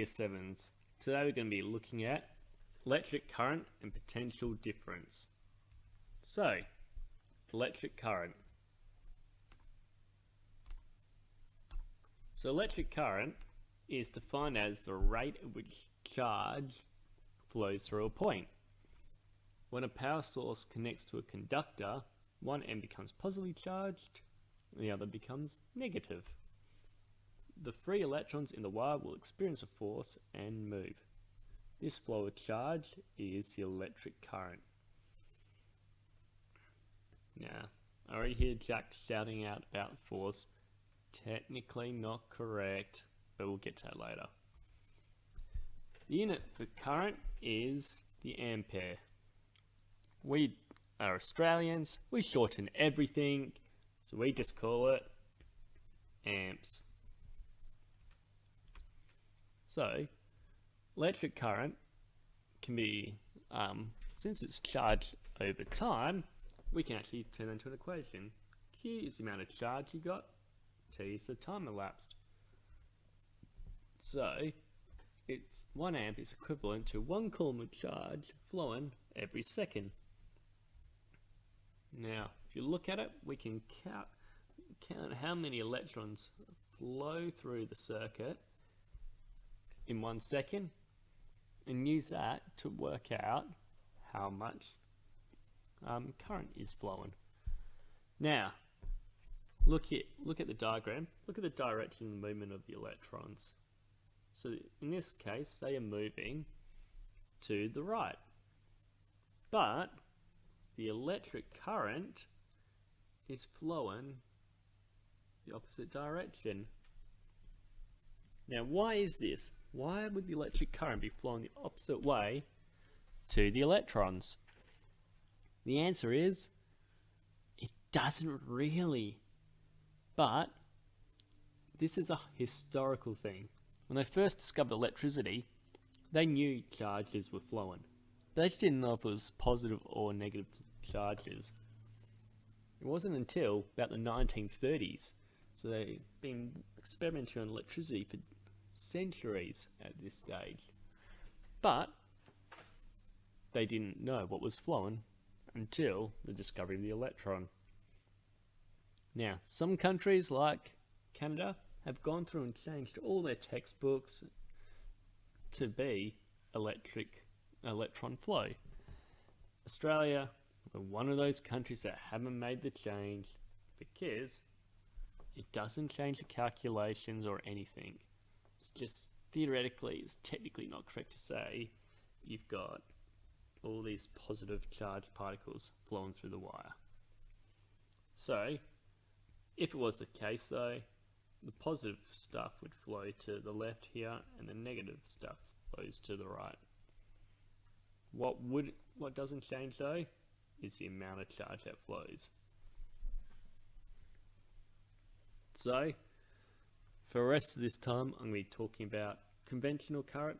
Year 7s. Today we're going to be looking at electric current and potential difference. So, electric current. So electric current is defined as the rate at which charge flows through a point. When a power source connects to a conductor, one end becomes positively charged and the other becomes negative. The free electrons in the wire will experience a force and move. This flow of charge is the electric current. Now, I already hear Jack shouting out about force. Technically not correct, but we'll get to that later. The unit for current is the ampere. We are Australians, we shorten everything, so we just call it amps. So, electric current can be, since it's charged over time, we can actually turn that into an equation. Q is the amount of charge you got, T is the time elapsed. So, it's 1 amp is equivalent to 1 coulomb of charge flowing every second. Now, if you look at it, we can count how many electrons flow through the circuit in 1 second and use that to work out how much current is flowing. Now, look at the diagram. Look at the direction and movement of the electrons. So in this case, they are moving to the right. But the electric current is flowing the opposite direction. Now, why is this? Why would the electric current be flowing the opposite way to the electrons? The answer is, it doesn't really. But this is a historical thing. When they first discovered electricity, they knew charges were flowing. They just didn't know if it was positive or negative charges. It wasn't until about the 1930s, so they've been experimenting on electricity for centuries at this stage. But they didn't know what was flowing until the discovery of the electron. Now, some countries like Canada have gone through and changed all their textbooks to be electron flow. Australia, we're one of those countries that haven't made the change because it doesn't change the calculations or anything. It's just theoretically, it's technically not correct to say you've got all these positive charged particles flowing through the wire. So, if it was the case though, the positive stuff would flow to the left here and the negative stuff flows to the right. What doesn't change though is the amount of charge that flows. So, for the rest of this time, I'm going to be talking about conventional current.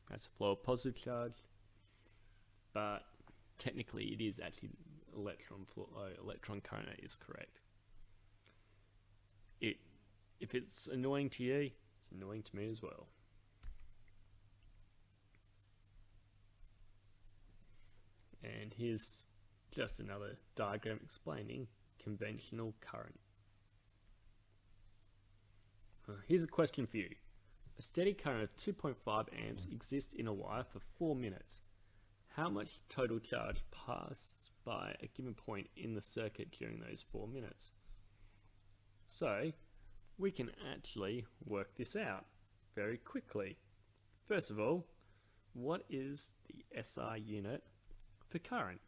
That's a flow of positive charge, but technically it is actually electron current that is correct. If it's annoying to you, it's annoying to me as well. And here's just another diagram explaining conventional current. Here's a question for you. A steady current of 2.5 amps exists in a wire for 4 minutes. How much total charge passed by a given point in the circuit during those 4 minutes? So, we can actually work this out very quickly. First of all, what is the SI unit for current?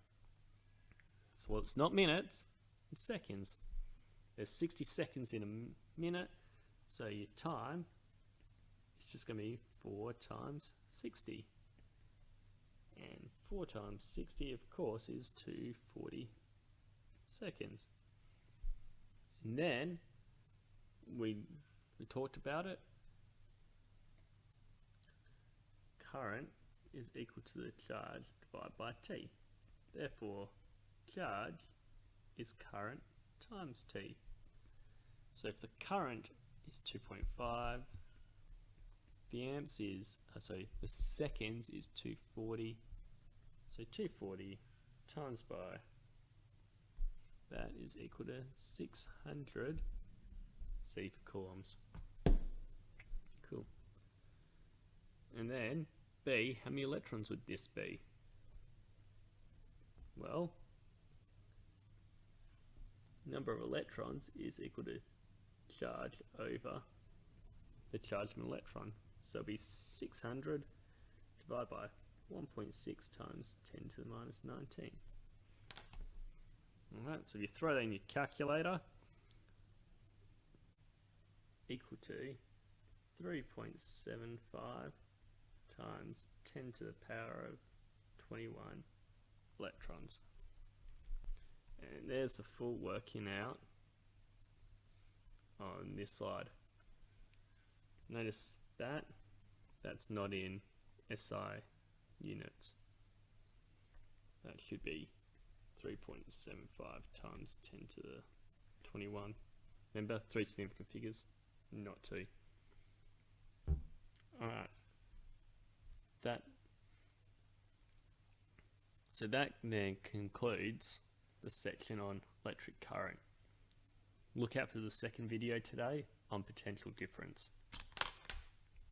So, well, it's not minutes, it's seconds. There's 60 seconds in a minute, so your time is just going to be 4 times 60. And 4 times 60, of course, is 240 seconds. And then we talked about it. Current is equal to the charge divided by T. Therefore, charge is current times T. So if the current is 2.5 the amps is, the seconds is 240. So 240 times by that is equal to 600 C for coulombs. Cool. And then B, how many electrons would this be? Well, number of electrons is equal to charge over the charge of an electron. So it'll be 600 divided by 1.6 times 10 to the minus 19. Alright, so if you throw that in your calculator, equal to 3.75 times 10 to the power of 21 electrons. And there's the full working out on this slide. Notice that that's not in SI units. That should be 3.75 times 10 to the 21. Remember, 3 significant figures, not 2. Alright. So that then concludes the section on electric current. Look out for the second video today on potential difference.